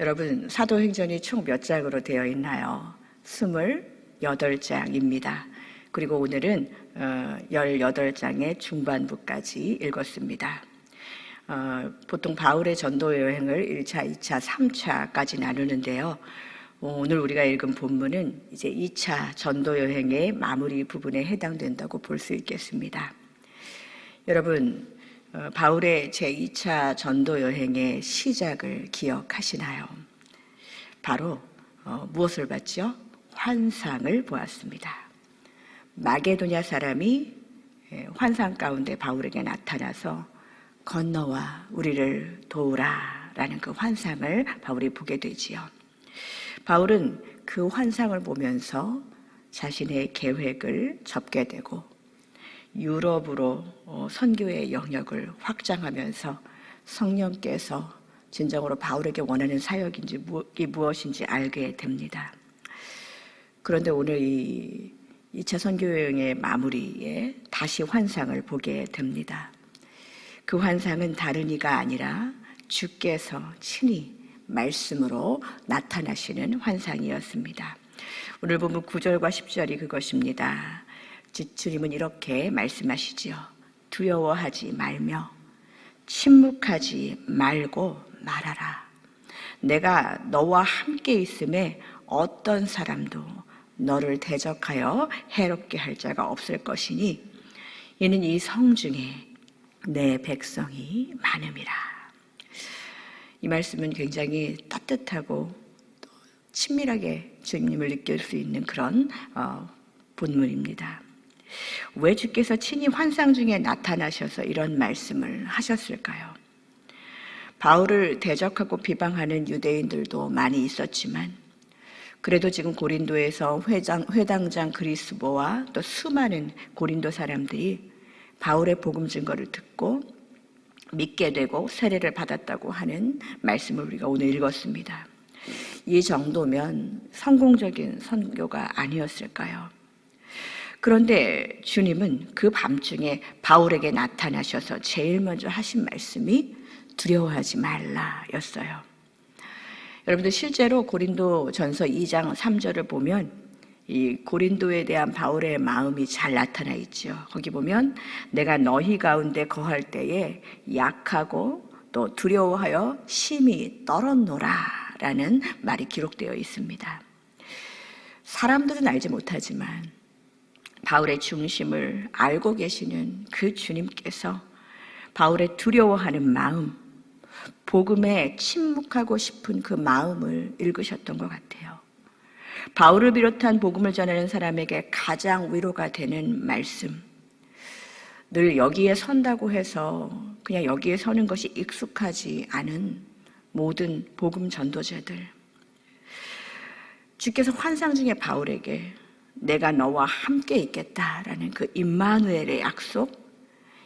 여러분, 사도행전이 총 몇 장으로 되어 있나요? 28장입니다. 그리고 오늘은 18장의 중반부까지 읽었습니다. 보통 바울의 전도 여행을 1차, 2차, 3차까지 나누는데요. 오늘 우리가 읽은 본문은 이제 2차 전도 여행의 마무리 부분에 해당된다고 볼 수 있겠습니다. 여러분, 바울의 제2차 전도 여행의 시작을 기억하시나요? 바로 무엇을 봤죠? 환상을 보았습니다. 마게도냐 사람이 환상 가운데 바울에게 나타나서 건너와 우리를 도우라 라는 그 환상을 바울이 보게 되지요. 바울은 그 환상을 보면서 자신의 계획을 접게 되고 유럽으로 선교의 영역을 확장하면서 성령께서 진정으로 바울에게 원하는 사역인지 무엇인지 알게 됩니다. 그런데 오늘 이 2차 선교여행의 마무리에 다시 환상을 보게 됩니다. 그 환상은 다른 이가 아니라 주께서 친히 말씀으로 나타나시는 환상이었습니다. 오늘 본문 9절과 10절이 그것입니다. 주님은 이렇게 말씀하시지요. 두려워하지 말며 침묵하지 말고 말하라. 내가 너와 함께 있음에 어떤 사람도 너를 대적하여 해롭게 할 자가 없을 것이니 이는 이 성중에 내 백성이 많음이라. 이 말씀은 굉장히 따뜻하고 또 친밀하게 주님을 느낄 수 있는 그런 본문입니다. 왜 주께서 친히 환상 중에 나타나셔서 이런 말씀을 하셨을까요? 바울을 대적하고 비방하는 유대인들도 많이 있었지만 그래도 지금 고린도에서 회당장 그리스보와 또 수많은 고린도 사람들이 바울의 복음 증거를 듣고 믿게 되고 세례를 받았다고 하는 말씀을 우리가 오늘 읽었습니다. 이 정도면 성공적인 선교가 아니었을까요? 그런데 주님은 그 밤중에 바울에게 나타나셔서 제일 먼저 하신 말씀이 두려워하지 말라였어요. 여러분들 실제로 고린도 전서 2장 3절을 보면 이 고린도에 대한 바울의 마음이 잘 나타나 있죠. 거기 보면 내가 너희 가운데 거할 때에 약하고 또 두려워하여 심히 떨었노라 라는 말이 기록되어 있습니다. 사람들은 알지 못하지만 바울의 중심을 알고 계시는 그 주님께서 바울의 두려워하는 마음, 복음에 침묵하고 싶은 그 마음을 읽으셨던 것 같아요. 바울을 비롯한 복음을 전하는 사람에게 가장 위로가 되는 말씀, 늘 여기에 선다고 해서 그냥 여기에 서는 것이 익숙하지 않은 모든 복음 전도자들, 주께서 환상 중에 바울에게 내가 너와 함께 있겠다라는 그 임마누엘의 약속,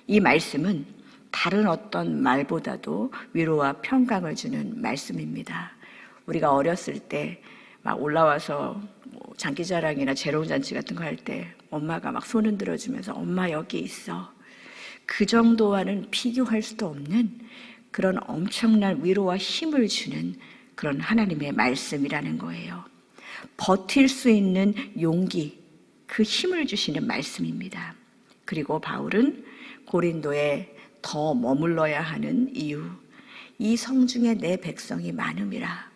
이 말씀은 다른 어떤 말보다도 위로와 평강을 주는 말씀입니다. 우리가 어렸을 때 막 올라와서 장기자랑이나 재롱잔치 같은 거 할 때 엄마가 막 손 흔들어주면서 엄마 여기 있어. 그 정도와는 비교할 수도 없는 그런 엄청난 위로와 힘을 주는 그런 하나님의 말씀이라는 거예요. 버틸 수 있는 용기, 그 힘을 주시는 말씀입니다. 그리고 바울은 고린도에 더 머물러야 하는 이유, 이 성중에 내 백성이 많음이라.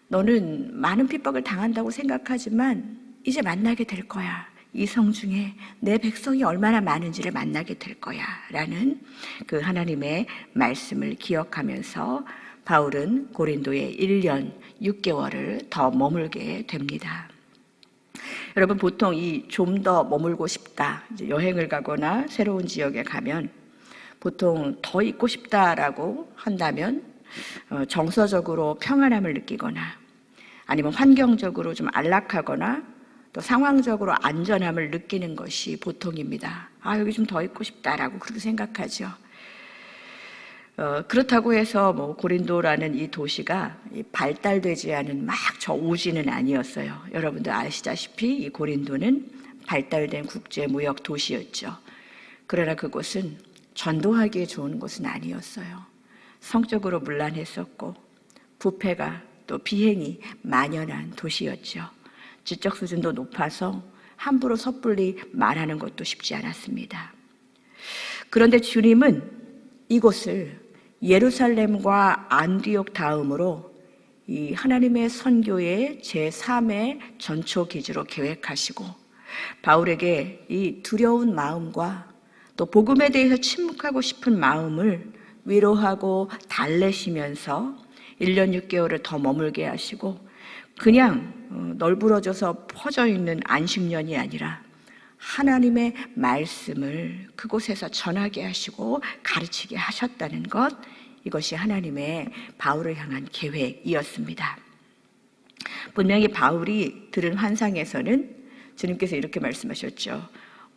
너는 많은 핍박을 당한다고 생각하지만 이제 만나게 될 거야. 이 성중에 내 백성이 얼마나 많은지를 만나게 될 거야 라는 그 하나님의 말씀을 기억하면서 바울은 고린도에 1년 6개월을 더 머물게 됩니다. 여러분, 보통 이 좀 더 머물고 싶다, 이제 여행을 가거나 새로운 지역에 가면 보통 더 있고 싶다라고 한다면 정서적으로 평안함을 느끼거나 아니면 환경적으로 좀 안락하거나 또 상황적으로 안전함을 느끼는 것이 보통입니다. 여기 좀 더 있고 싶다라고 그렇게 생각하죠. 그렇다고 해서 고린도라는 이 도시가 발달되지 않은 막 저오지는 아니었어요. 여러분들 아시다시피 이 고린도는 발달된 국제 무역 도시였죠. 그러나 그곳은 전도하기에 좋은 곳은 아니었어요. 성적으로 문란했었고 부패가 또 비행이 만연한 도시였죠. 지적 수준도 높아서 함부로 섣불리 말하는 것도 쉽지 않았습니다. 그런데 주님은 이곳을 예루살렘과 안디옥 다음으로 이 하나님의 선교의 제3의 전초 기지로 계획하시고 바울에게 이 두려운 마음과 또 복음에 대해서 침묵하고 싶은 마음을 위로하고 달래시면서 1년 6개월을 더 머물게 하시고 그냥 널브러져서 퍼져 있는 안식년이 아니라 하나님의 말씀을 그곳에서 전하게 하시고 가르치게 하셨다는 것, 이것이 하나님의 바울을 향한 계획이었습니다. 분명히 바울이 들은 환상에서는 주님께서 이렇게 말씀하셨죠.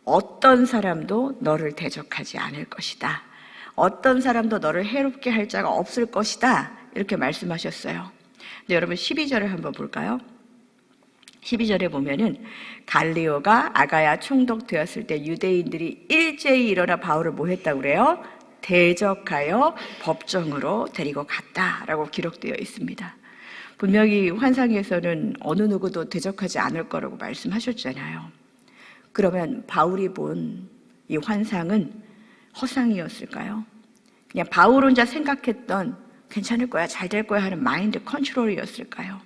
어떤 사람도 너를 대적하지 않을 것이다. 어떤 사람도 너를 해롭게 할 자가 없을 것이다. 이렇게 말씀하셨어요. 근데 여러분 12절을 한번 볼까요? 12절에 보면은 갈리오가 아가야 총독되었을 때 유대인들이 일제히 일어나 바울을 뭐 했다고 그래요? 대적하여 법정으로 데리고 갔다라고 기록되어 있습니다. 분명히 환상에서는 어느 누구도 대적하지 않을 거라고 말씀하셨잖아요. 그러면 바울이 본 이 환상은 허상이었을까요? 그냥 바울 혼자 생각했던 괜찮을 거야, 잘 될 거야 하는 마인드 컨트롤이었을까요?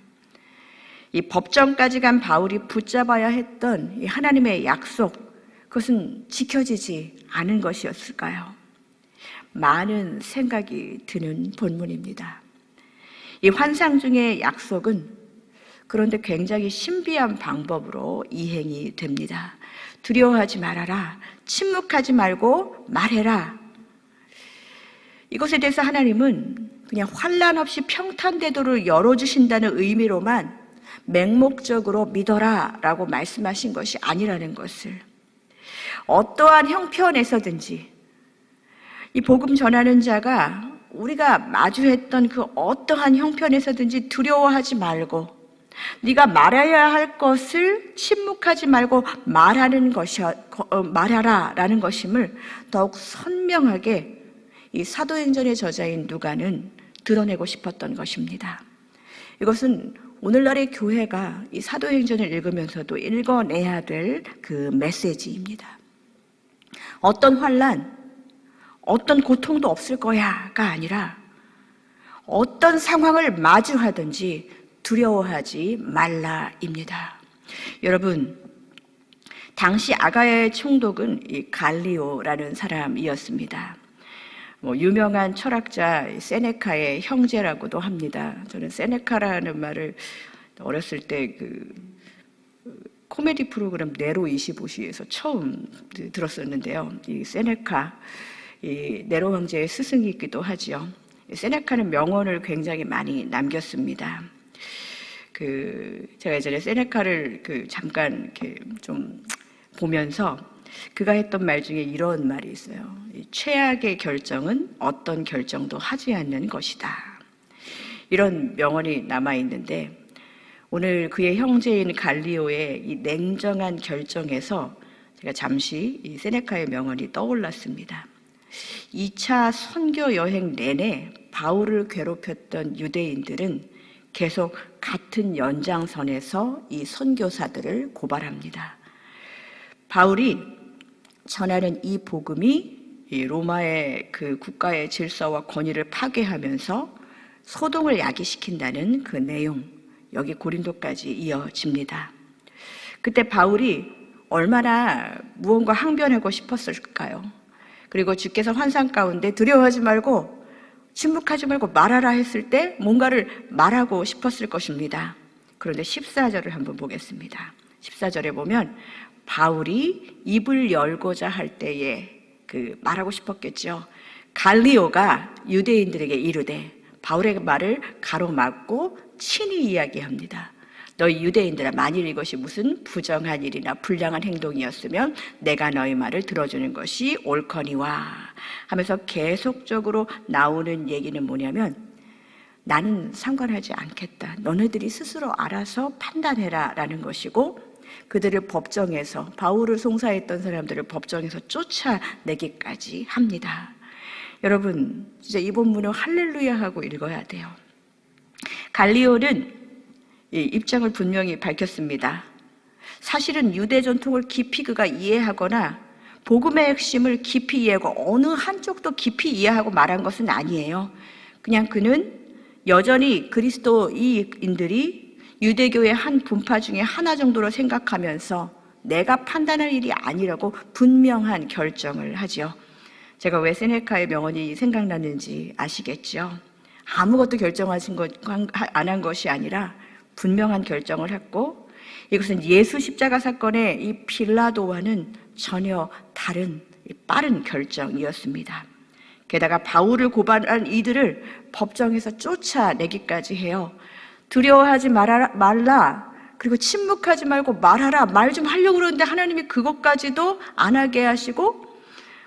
이 법정까지 간 바울이 붙잡아야 했던 이 하나님의 약속, 그것은 지켜지지 않은 것이었을까요? 많은 생각이 드는 본문입니다. 이 환상 중의 약속은 그런데 굉장히 신비한 방법으로 이행이 됩니다. 두려워하지 말아라. 침묵하지 말고 말해라. 이것에 대해서 하나님은 그냥 환난 없이 평탄대도를 열어주신다는 의미로만 맹목적으로 믿어라 라고 말씀하신 것이 아니라는 것을, 어떠한 형편에서든지 이 복음 전하는 자가 우리가 마주했던 그 어떠한 형편에서든지 두려워하지 말고 네가 말해야 할 것을 침묵하지 말고 말하라 라는 것임을 더욱 선명하게 이 사도행전의 저자인 누가는 드러내고 싶었던 것입니다. 이것은 오늘날의 교회가 이 사도행전을 읽으면서도 읽어내야 될 그 메시지입니다. 어떤 환난, 어떤 고통도 없을 거야가 아니라 어떤 상황을 마주하든지 두려워하지 말라입니다. 여러분, 당시 아가야의 총독은 이 갈리오라는 사람이었습니다. 유명한 철학자 세네카의 형제라고도 합니다. 저는 세네카라는 말을 어렸을 때 코미디 프로그램 네로 25시에서 처음 들었었는데요. 이 세네카, 이 네로 황제의 스승이기도 하죠. 세네카는 명언을 굉장히 많이 남겼습니다. 제가 예전에 세네카를 잠깐 이렇게 좀 보면서 그가 했던 말 중에 이런 말이 있어요. 최악의 결정은 어떤 결정도 하지 않는 것이다. 이런 명언이 남아 있는데 오늘 그의 형제인 갈리오의 이 냉정한 결정에서 제가 잠시 이 세네카의 명언이 떠올랐습니다. 2차 선교 여행 내내 바울을 괴롭혔던 유대인들은 계속 같은 연장선에서 이 선교사들을 고발합니다. 바울이 전하는 이 복음이 이 로마의 그 국가의 질서와 권위를 파괴하면서 소동을 야기시킨다는 그 내용, 여기 고린도까지 이어집니다. 그때 바울이 얼마나 무언가 항변하고 싶었을까요? 그리고 주께서 환상 가운데 두려워하지 말고 침묵하지 말고 말하라 했을 때 뭔가를 말하고 싶었을 것입니다. 그런데 14절을 한번 보겠습니다. 14절에 보면 바울이 입을 열고자 할 때에 말하고 싶었겠죠. 갈리오가 유대인들에게 이르되, 바울의 말을 가로막고 친히 이야기합니다. 너희 유대인들아, 만일 이것이 무슨 부정한 일이나 불량한 행동이었으면 내가 너희 말을 들어주는 것이 옳거니와 하면서 계속적으로 나오는 얘기는 뭐냐면, 나는 상관하지 않겠다. 너네들이 스스로 알아서 판단해라 라는 것이고, 그들을 법정에서, 바울을 송사했던 사람들을 법정에서 쫓아내기까지 합니다. 여러분, 진짜 이 본문을 할렐루야 하고 읽어야 돼요. 갈리오는 이 입장을 분명히 밝혔습니다. 사실은 유대 전통을 깊이 그가 이해하거나 복음의 핵심을 깊이 이해하고 어느 한쪽도 깊이 이해하고 말한 것은 아니에요. 그냥 그는 여전히 그리스도인들이 유대교의 한 분파 중에 하나 정도로 생각하면서 내가 판단할 일이 아니라고 분명한 결정을 하죠. 제가 왜 세네카의 명언이 생각나는지 아시겠죠? 아무것도 안 한 것이 아니라 분명한 결정을 했고, 이것은 예수 십자가 사건의 이 빌라도와는 전혀 다른 빠른 결정이었습니다. 게다가 바울을 고발한 이들을 법정에서 쫓아내기까지 해요. 두려워하지 말라. 그리고 침묵하지 말고 말하라. 말 좀 하려고 그러는데 하나님이 그것까지도 안 하게 하시고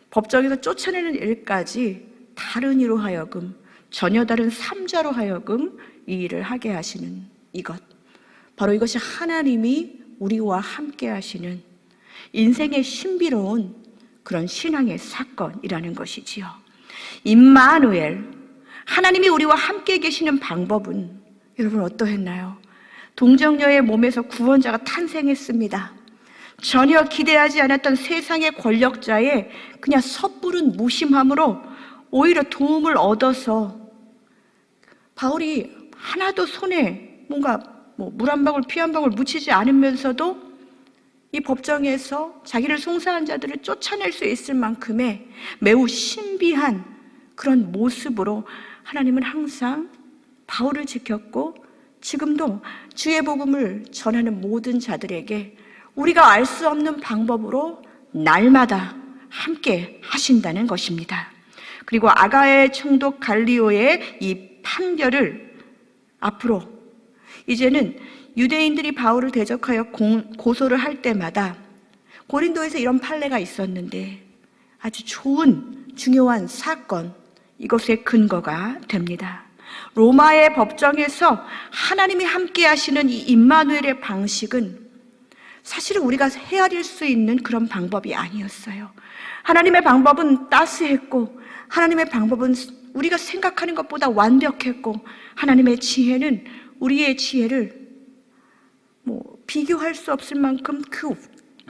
법정에서 쫓아내는 일까지 다른 이로 하여금, 전혀 다른 삼자로 하여금 이 일을 하게 하시는 이것, 바로 이것이 하나님이 우리와 함께 하시는 인생의 신비로운 그런 신앙의 사건이라는 것이지요. 임마누엘, 하나님이 우리와 함께 계시는 방법은 여러분 어떠했나요? 동정녀의 몸에서 구원자가 탄생했습니다. 전혀 기대하지 않았던 세상의 권력자의 그냥 섣부른 무심함으로 오히려 도움을 얻어서 바울이 하나도 손에 뭔가 물 한 방울 피 한 방울 묻히지 않으면서도 이 법정에서 자기를 송사한 자들을 쫓아낼 수 있을 만큼의 매우 신비한 그런 모습으로 하나님은 항상 바울을 지켰고, 지금도 주의 복음을 전하는 모든 자들에게 우리가 알 수 없는 방법으로 날마다 함께 하신다는 것입니다. 그리고 아가의 총독 갈리오의 이 판결을 앞으로 이제는 유대인들이 바울을 대적하여 고소를 할 때마다, 고린도에서 이런 판례가 있었는데 아주 좋은 중요한 사건, 이것의 근거가 됩니다. 로마의 법정에서 하나님이 함께 하시는 이 임마누엘의 방식은 사실은 우리가 헤아릴 수 있는 그런 방법이 아니었어요. 하나님의 방법은 따스했고, 하나님의 방법은 우리가 생각하는 것보다 완벽했고, 하나님의 지혜는 우리의 지혜를 비교할 수 없을 만큼 그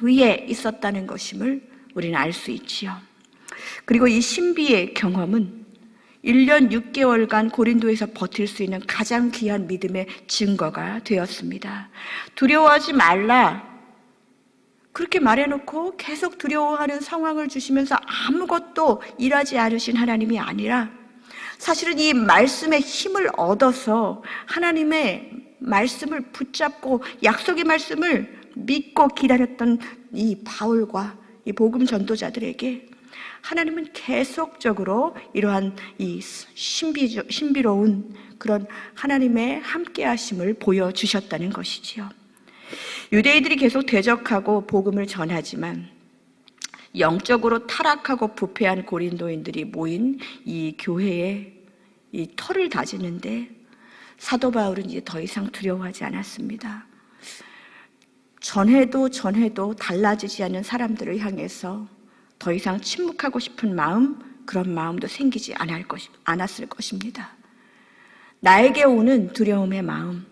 위에 있었다는 것임을 우리는 알 수 있지요. 그리고 이 신비의 경험은 1년 6개월간 고린도에서 버틸 수 있는 가장 귀한 믿음의 증거가 되었습니다. 두려워하지 말라, 그렇게 말해놓고 계속 두려워하는 상황을 주시면서 아무것도 일하지 않으신 하나님이 아니라, 사실은 이 말씀의 힘을 얻어서 하나님의 말씀을 붙잡고 약속의 말씀을 믿고 기다렸던 이 바울과 이 복음 전도자들에게 하나님은 계속적으로 이러한 이 신비로운 그런 하나님의 함께하심을 보여주셨다는 것이지요. 유대인들이 계속 대적하고 복음을 전하지만 영적으로 타락하고 부패한 고린도인들이 모인 이 교회에 이 터를 다지는데 사도 바울은 이제 더 이상 두려워하지 않았습니다. 전해도 달라지지 않는 사람들을 향해서 더 이상 침묵하고 싶은 마음, 그런 마음도 생기지 않았을 것입니다. 나에게 오는 두려움의 마음,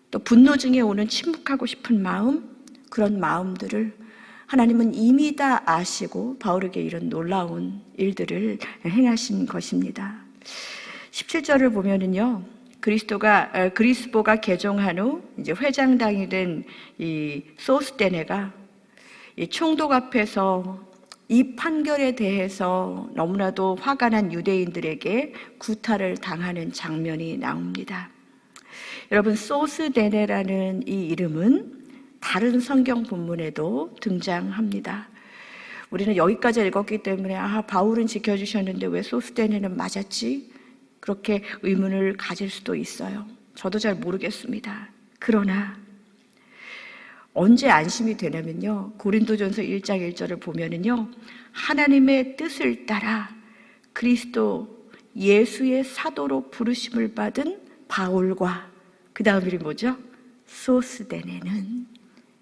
또 분노 중에 오는 침묵하고 싶은 마음, 그런 마음들을 하나님은 이미 다 아시고 바울에게 이런 놀라운 일들을 행하신 것입니다. 17절을 보면은요, 그리스보가 개종한 후 이제 회장당이 된 이 소스데네가 이 총독 앞에서 이 판결에 대해서 너무나도 화가 난 유대인들에게 구타를 당하는 장면이 나옵니다. 여러분, 소스데네라는 이 이름은 다른 성경 본문에도 등장합니다. 우리는 여기까지 읽었기 때문에 바울은 지켜주셨는데 왜 소스데네는 맞았지? 그렇게 의문을 가질 수도 있어요. 저도 잘 모르겠습니다. 그러나 언제 안심이 되냐면요, 고린도전서 1장 1절을 보면은요, 하나님의 뜻을 따라 그리스도 예수의 사도로 부르심을 받은 바울과 그 다음 이름이 뭐죠? 소스데네는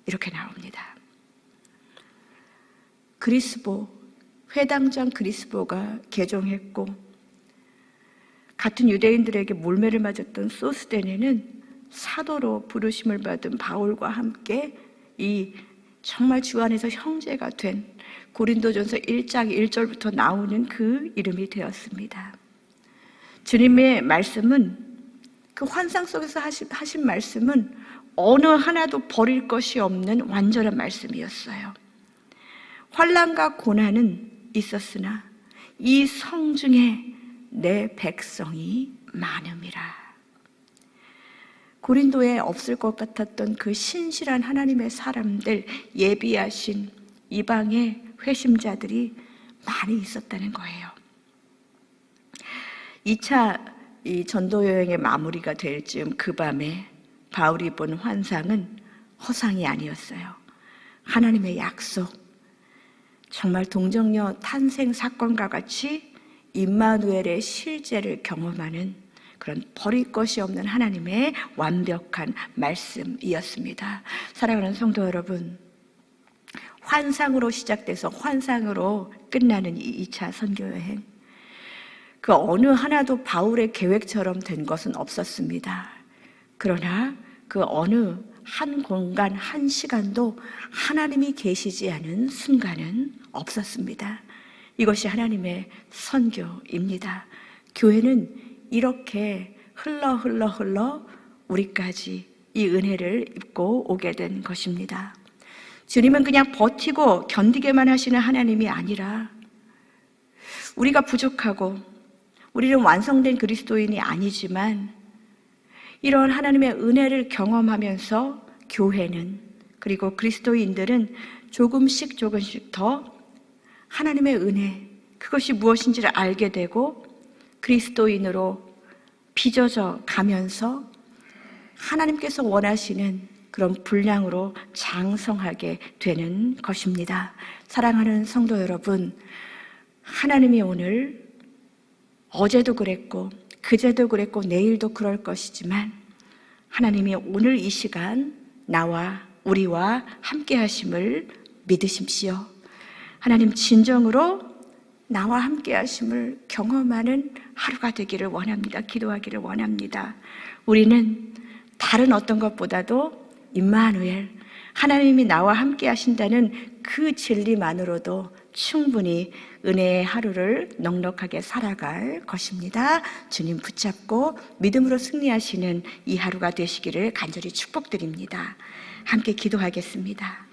이렇게 나옵니다. 회당장 그리스보가 개종했고, 같은 유대인들에게 몰매를 맞았던 소스데네는 사도로 부르심을 받은 바울과 함께 이 정말 주 안에서 형제가 된 고린도전서 1장 1절부터 나오는 그 이름이 되었습니다. 주님의 말씀은, 그 환상 속에서 하신 말씀은 어느 하나도 버릴 것이 없는 완전한 말씀이었어요. 환난과 고난은 있었으나 이 성중에 내 백성이 많음이라. 고린도에 없을 것 같았던 그 신실한 하나님의 사람들, 예비하신 이방의 회심자들이 많이 있었다는 거예요. 2차 이 전도 여행의 마무리가 될 즈음 그 밤에 바울이 본 환상은 허상이 아니었어요. 하나님의 약속, 정말 동정녀 탄생 사건과 같이 임마누엘의 실제를 경험하는 그런 버릴 것이 없는 하나님의 완벽한 말씀이었습니다. 사랑하는 성도 여러분, 환상으로 시작돼서 환상으로 끝나는 이 2차 선교여행, 그 어느 하나도 바울의 계획처럼 된 것은 없었습니다. 그러나 그 어느 한 공간, 한 시간도 하나님이 계시지 않은 순간은 없었습니다. 이것이 하나님의 선교입니다. 교회는 이렇게 흘러 우리까지 이 은혜를 입고 오게 된 것입니다. 주님은 그냥 버티고 견디게만 하시는 하나님이 아니라 우리가 부족하고 우리는 완성된 그리스도인이 아니지만 이런 하나님의 은혜를 경험하면서 교회는, 그리고 그리스도인들은 조금씩 더 하나님의 은혜, 그것이 무엇인지를 알게 되고 그리스도인으로 빚어져 가면서 하나님께서 원하시는 그런 분량으로 장성하게 되는 것입니다. 사랑하는 성도 여러분, 하나님이 오늘 어제도 그랬고 그제도 그랬고 내일도 그럴 것이지만 하나님이 오늘 이 시간 나와 우리와 함께 하심을 믿으십시오. 하나님 진정으로 나와 함께 하심을 경험하는 하루가 되기를 원합니다. 기도하기를 원합니다. 우리는 다른 어떤 것보다도 임마누엘, 하나님이 나와 함께 하신다는 그 진리만으로도 충분히 은혜의 하루를 넉넉하게 살아갈 것입니다. 주님 붙잡고 믿음으로 승리하시는 이 하루가 되시기를 간절히 축복드립니다. 함께 기도하겠습니다.